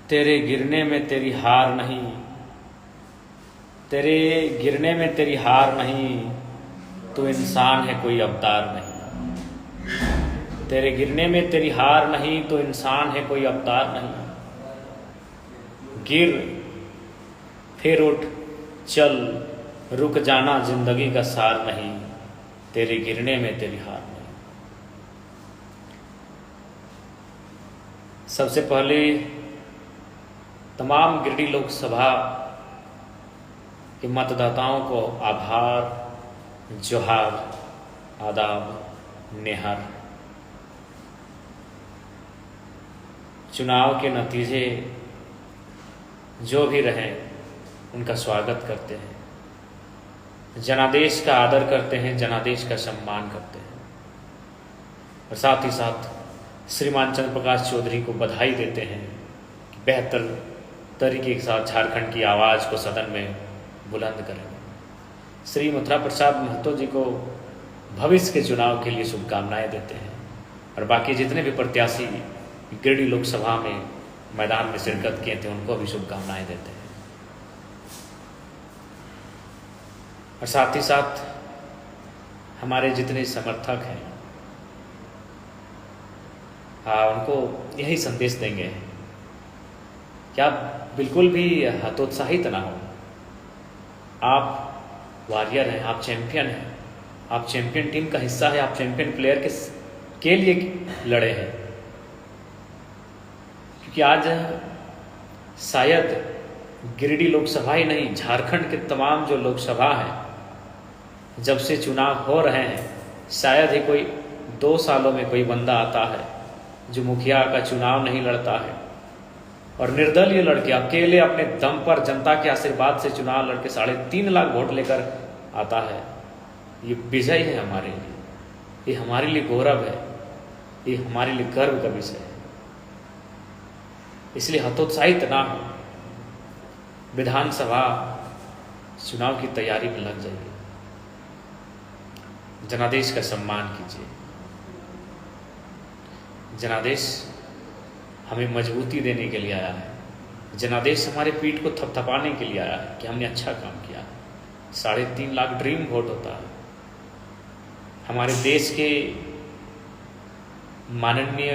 तेरे गिरने में तेरी हार नहीं, तेरे गिरने में तेरी हार नहीं, तू इंसान है कोई अवतार नहीं। तेरे गिरने में तेरी हार नहीं, तो इंसान है कोई अवतार नहीं। गिर फिर उठ चल, रुक जाना जिंदगी का सार नहीं, तेरे गिरने में तेरी हार नहीं। सबसे पहले तमाम गिरिडीह लोकसभा के मतदाताओं को आभार, जोहार, आदाब, नेहर। चुनाव के नतीजे जो भी रहें उनका स्वागत करते हैं, जनादेश का आदर करते हैं, जनादेश का सम्मान करते हैं और साथ ही साथ श्रीमान चंद्र प्रकाश चौधरी को बधाई देते हैं कि बेहतर तरीके के साथ झारखंड की आवाज़ को सदन में बुलंद करेंगे। श्री मथुरा प्रसाद महतो जी को भविष्य के चुनाव के लिए शुभकामनाएं देते हैं और बाकी जितने भी प्रत्याशी गिरिडीह लोकसभा में मैदान में शिरकत किए थे उनको भी शुभकामनाएं देते हैं और साथ ही साथ हमारे जितने समर्थक हैं उनको यही संदेश देंगे कि आप बिल्कुल भी हतोत्साहित ना हो। आप वॉरियर हैं, आप चैंपियन हैं, आप चैंपियन टीम का हिस्सा है, आप चैंपियन प्लेयर के लिए लड़े हैं। क्योंकि आज शायद गिरिडीह लोकसभा ही नहीं, झारखंड के तमाम जो लोकसभा हैं, जब से चुनाव हो रहे हैं, शायद ही कोई 2 सालों में कोई बंदा आता है जो मुखिया का चुनाव नहीं लड़ता है और निर्दलीय लड़के अकेले अपने दम पर जनता के आशीर्वाद से चुनाव लड़के 3.5 लाख वोट लेकर आता है। ये विजय है हमारे लिए, ये हमारे लिए गौरव है, ये हमारे लिए गर्व का विषय है। इसलिए हतोत्साहित ना हो, विधानसभा चुनाव की तैयारी में लग जाइए, जनादेश का सम्मान कीजिए। जनादेश हमें मजबूती देने के लिए आया है, जनादेश हमारे पीठ को थपथपाने के लिए आया है कि हमने अच्छा काम किया है। 3.5 लाख ड्रीम वोट होता है। हमारे देश के माननीय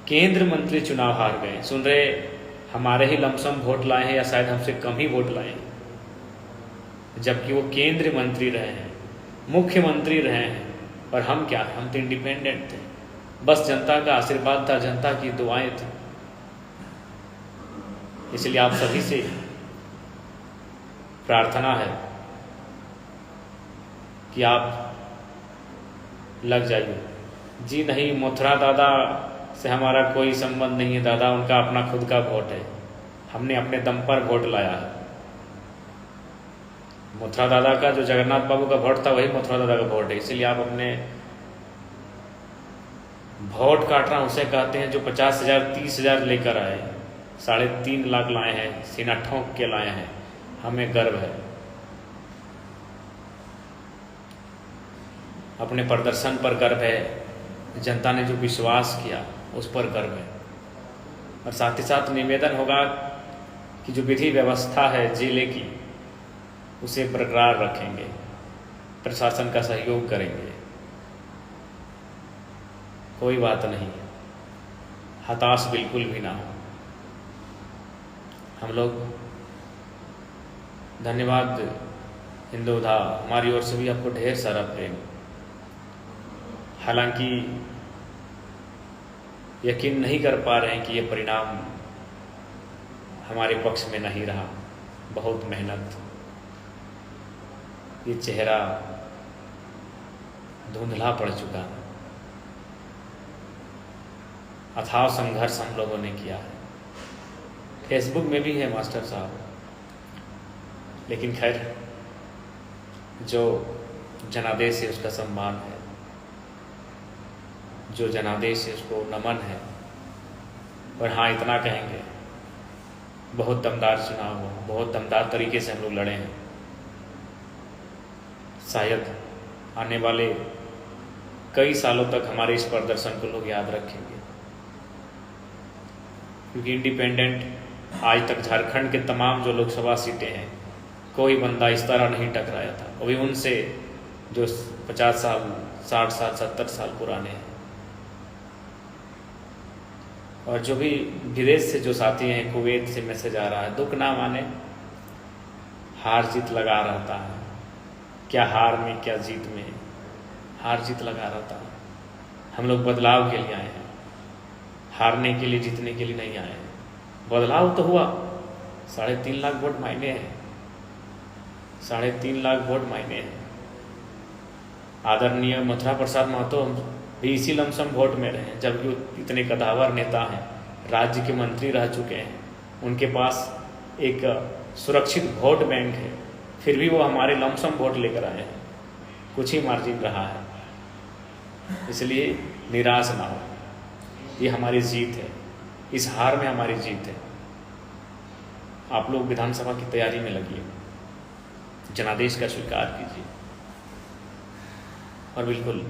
केंद्र मंत्री चुनाव हार गए, सुन रहे हमारे ही लमसम वोट लाए हैं या शायद हमसे कम ही वोट लाए हैं, जबकि वो केंद्रीय मंत्री रहे हैं, मुख्यमंत्री रहे हैं और हम क्या, हम तो इंडिपेंडेंट थे, बस जनता का आशीर्वाद था, जनता की दुआएं थी। इसलिए आप सभी से प्रार्थना है कि आप लग जाइए। जी नहीं, मथुरा दादा से हमारा कोई संबंध नहीं है, दादा उनका अपना खुद का वोट है, हमने अपने दम पर वोट लाया है। मथुरा दादा का जो जगन्नाथ बाबू का वोट था वही मथुरा दादा का वोट है। इसीलिए आप अपने वोट काटना उसे कहते हैं जो 50,000 30,000 लेकर आए, 3.5 लाख लाए हैं, सीना ठोंक के लाए हैं। हमें गर्व है, अपने प्रदर्शन पर गर्व है, जनता ने जो विश्वास किया उस पर गर्व है। और साथ ही साथ निवेदन होगा कि जो विधि व्यवस्था है जिले की उसे बरकरार रखेंगे, प्रशासन का सहयोग करेंगे। कोई बात नहीं, हताश बिल्कुल भी ना हो। हम लोग धन्यवाद हिंदुधा, हमारी ओर से भी आपको ढेर सारा प्रेम। हालांकि यकीन नहीं कर पा रहे हैं कि ये परिणाम हमारे पक्ष में नहीं रहा। बहुत मेहनत, ये चेहरा धुंधला पड़ चुका है, अथाह संघर्ष हम लोगों ने किया है। फेसबुक में भी है मास्टर साहब, लेकिन खैर जो जनादेश है उसका सम्मान है, जो जनादेश है उसको नमन है। और हाँ, इतना कहेंगे, बहुत दमदार चुनाव हो, बहुत दमदार तरीके से हम लोग लड़े हैं। शायद आने वाले कई सालों तक हमारे इस प्रदर्शन को लोग याद रखेंगे। क्योंकि इंडिपेंडेंट आज तक झारखंड के तमाम जो लोकसभा सीटें हैं कोई बंदा इस तरह नहीं टकराया था, अभी उनसे जो 50 साल 60 साल 70 साल पुराने हैं। और जो भी विदेश से जो साथी हैं, कुवैत से मैसेज आ रहा है, दुख ना माने, हार जीत लगा रहता है, क्या हार में क्या जीत में, हार जीत लगा रहता है। हम लोग बदलाव के लिए आए हैं, हारने के लिए जीतने के लिए नहीं आए हैं। बदलाव तो हुआ, 3.5 लाख वोट मायने हैं, 3.5 लाख वोट मायने हैं। आदरणीय मथुरा प्रसाद महतो भी इसी लमसम वोट में रहे, जबकि इतने कदावर नेता हैं, राज्य के मंत्री रह चुके हैं, उनके पास एक सुरक्षित वोट बैंक है, फिर भी वो हमारे लमसम वोट लेकर आए हैं, कुछ ही मार्जिन रहा है। इसलिए निराश ना हो, ये हमारी जीत है, इस हार में हमारी जीत है। आप लोग विधानसभा की तैयारी में लगिए, जनादेश का स्वीकार कीजिए और बिल्कुल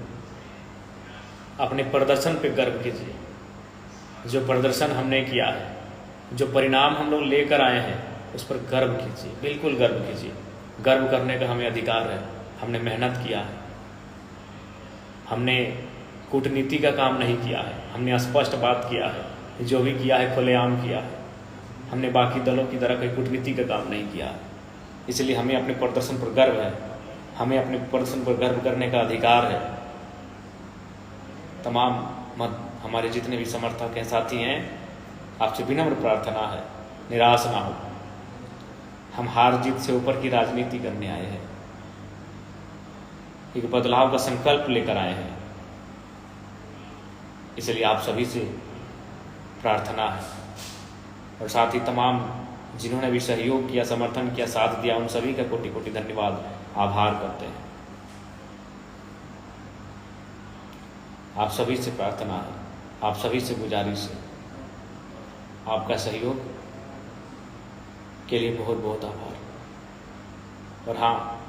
अपने प्रदर्शन पे गर्व कीजिए। जो प्रदर्शन हमने किया है, जो परिणाम हम लोग लेकर आए हैं, उस पर गर्व कीजिए, बिल्कुल गर्व कीजिए। गर्व करने का हमें अधिकार है, हमने मेहनत किया है, हमने कूटनीति का काम नहीं किया है, हमने स्पष्ट बात किया है, जो भी किया है खुलेआम किया है, हमने बाकी दलों की तरह कोई कूटनीति का काम नहीं किया है। इसलिए हमें अपने प्रदर्शन पर गर्व है, हमें अपने प्रदर्शन पर गर्व करने का अधिकार है। तमाम हमारे जितने भी समर्थक हैं, साथी हैं, आपसे विनम्र प्रार्थना है, निराश ना हो। हम हार जीत से ऊपर की राजनीति करने आए हैं, एक बदलाव का संकल्प लेकर आए हैं। इसलिए आप सभी से प्रार्थना है, और साथ ही तमाम जिन्होंने भी सहयोग किया, समर्थन किया, साथ दिया, उन सभी का कोटि कोटि धन्यवाद, आभार करते हैं। आप सभी से प्रार्थना है, आप सभी से गुजारिश है, आपका सहयोग के लिए बहुत बहुत आभार। और हाँ,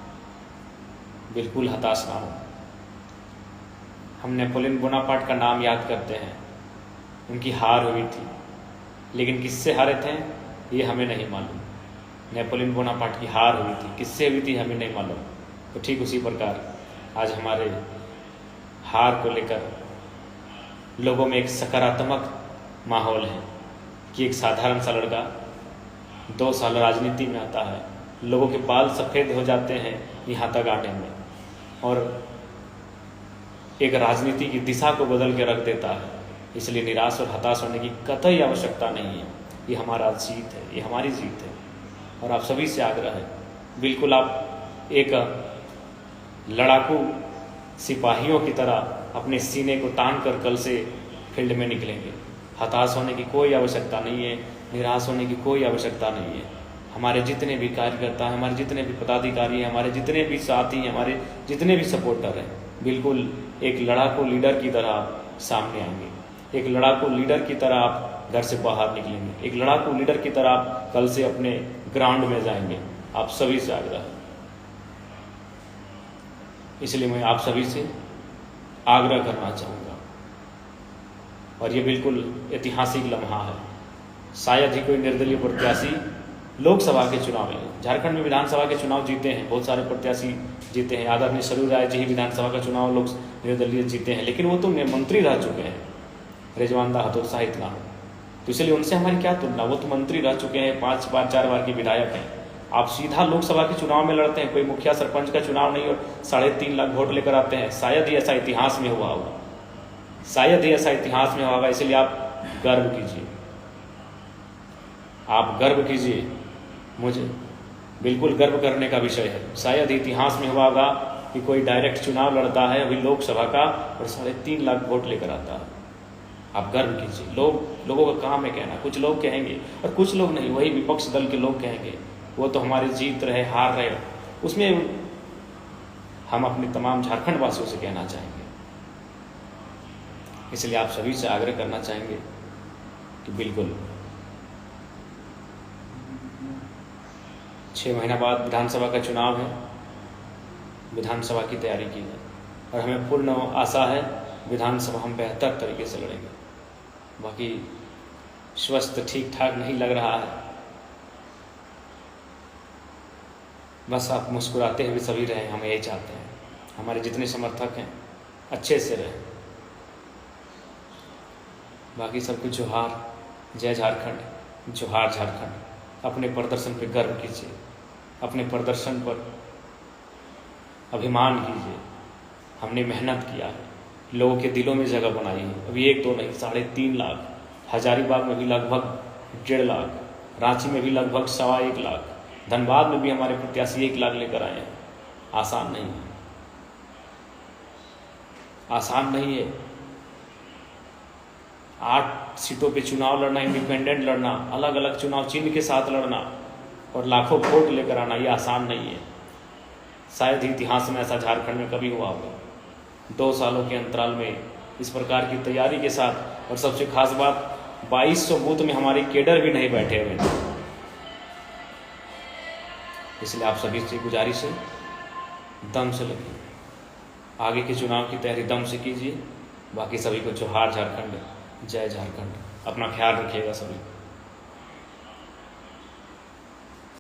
बिल्कुल हताश ना हो। हम नेपोलियन बोनापार्ट का नाम याद करते हैं, उनकी हार हुई थी, लेकिन किससे हारे थे ये हमें नहीं मालूम। नेपोलियन बोनापार्ट की हार हुई थी, किससे हुई थी हमें नहीं मालूम। तो ठीक उसी प्रकार आज हमारे हार को लेकर लोगों में एक सकारात्मक माहौल है कि एक साधारण सा लड़का 2 साल राजनीति में आता है, लोगों के बाल सफ़ेद हो जाते हैं यहाँ तक आने में, और एक राजनीति की दिशा को बदल के रख देता है। इसलिए निराश और हताश होने की कतई आवश्यकता नहीं है, ये हमारा जीत है, ये हमारी जीत है। और आप सभी से आग्रह है, बिल्कुल आप एक लड़ाकू सिपाहियों की तरह अपने सीने को तान कर कल से फील्ड में निकलेंगे। हताश होने की कोई आवश्यकता नहीं है, निराश होने की कोई आवश्यकता नहीं है। हमारे जितने भी कार्यकर्ता हैं, हमारे जितने भी पदाधिकारी हैं, हमारे जितने भी साथी हैं, हमारे जितने भी सपोर्टर हैं, बिल्कुल एक लड़ाकू लीडर की तरह सामने आएंगे, एक लड़ाकू लीडर की तरह आप घर से बाहर निकलेंगे, एक लड़ाकू लीडर की तरह आप कल से अपने ग्राउंड में जाएंगे। आप सभी से आग्रह है, इसलिए मैं आप सभी से आग्रह करना चाहूँगा। और ये बिल्कुल ऐतिहासिक लम्हा है, शायद ही कोई निर्दलीय प्रत्याशी लोकसभा के चुनाव में, झारखंड में विधानसभा के चुनाव जीते हैं, बहुत सारे प्रत्याशी जीते हैं। आदरणीय सरयू राय जी ही विधानसभा का चुनाव लोग निर्दलीय जीते हैं, लेकिन वो तो मंत्री रह चुके हैं, रिजवान दा हतोत्साहित ना हो। तो इसलिए उनसे हमारी क्या तुलना, वो तो मंत्री रह चुके हैं, 5 बार 4 बार के विधायक हैं। आप सीधा लोकसभा के चुनाव में लड़ते हैं, कोई मुखिया सरपंच का चुनाव नहीं, और 3.5 लाख वोट लेकर आते हैं। शायद ही ऐसा इतिहास में हुआ होगा, शायद ही ऐसा इतिहास में होगा। इसलिए आप गर्व कीजिए, आप गर्व कीजिए, मुझे बिल्कुल गर्व करने का विषय है। शायद इतिहास में हुआ होगा कि कोई डायरेक्ट चुनाव लड़ता है अभी लोकसभा का और 3.5 लाख वोट लेकर आता है। आप गर्व कीजिए। लोगों का काम है कहना, कुछ लोग कहेंगे और कुछ लोग नहीं, वही विपक्ष दल के लोग कहेंगे वो तो हमारे जीत रहे हार रहे, उसमें हम अपने तमाम झारखंड वासियों से कहना चाहेंगे। इसलिए आप सभी से आग्रह करना चाहेंगे कि बिल्कुल 6 महीना बाद विधानसभा का चुनाव है, विधानसभा की तैयारी की है और हमें पूर्ण आशा है विधानसभा हम बेहतर तरीके से लड़ेंगे। बाकी स्वस्थ ठीक ठाक नहीं लग रहा है, बस आप मुस्कुराते हुए सभी रहें, हम यही चाहते हैं। हमारे जितने समर्थक हैं अच्छे से रहें। बाकी सबको जोहार, जय झारखंड, जोहार झारखंड। अपने प्रदर्शन पर गर्व कीजिए, अपने प्रदर्शन पर अभिमान कीजिए। हमने मेहनत किया है, लोगों के दिलों में जगह बनाई है। अभी 1-2 नहीं, 3.5 लाख, हजारीबाग में भी लगभग 1.5 लाख, रांची में भी लगभग 1.25 लाख, धनबाद में भी हमारे प्रत्याशी 1 लाख लेकर आए हैं। आसान नहीं है, आसान नहीं है। 8 सीटों पे चुनाव लड़ना, इंडिपेंडेंट लड़ना, अलग अलग चुनाव चिन्ह के साथ लड़ना और लाखों वोट लेकर आना, ये आसान नहीं है। शायद ही इतिहास में ऐसा झारखंड में कभी हुआ होगा। 2 सालों के अंतराल में इस प्रकार की तैयारी के साथ, और सबसे खास बात 2200 बूथ में हमारे केडर भी नहीं बैठे हुए थे। इसलिए आप सभी से गुजारिश है, दम से लगिए, आगे के चुनाव की तैयारी दम से कीजिए। बाकी सभी को जोहार झारखंड, जय झारखंड। अपना ख्याल रखिएगा सभी।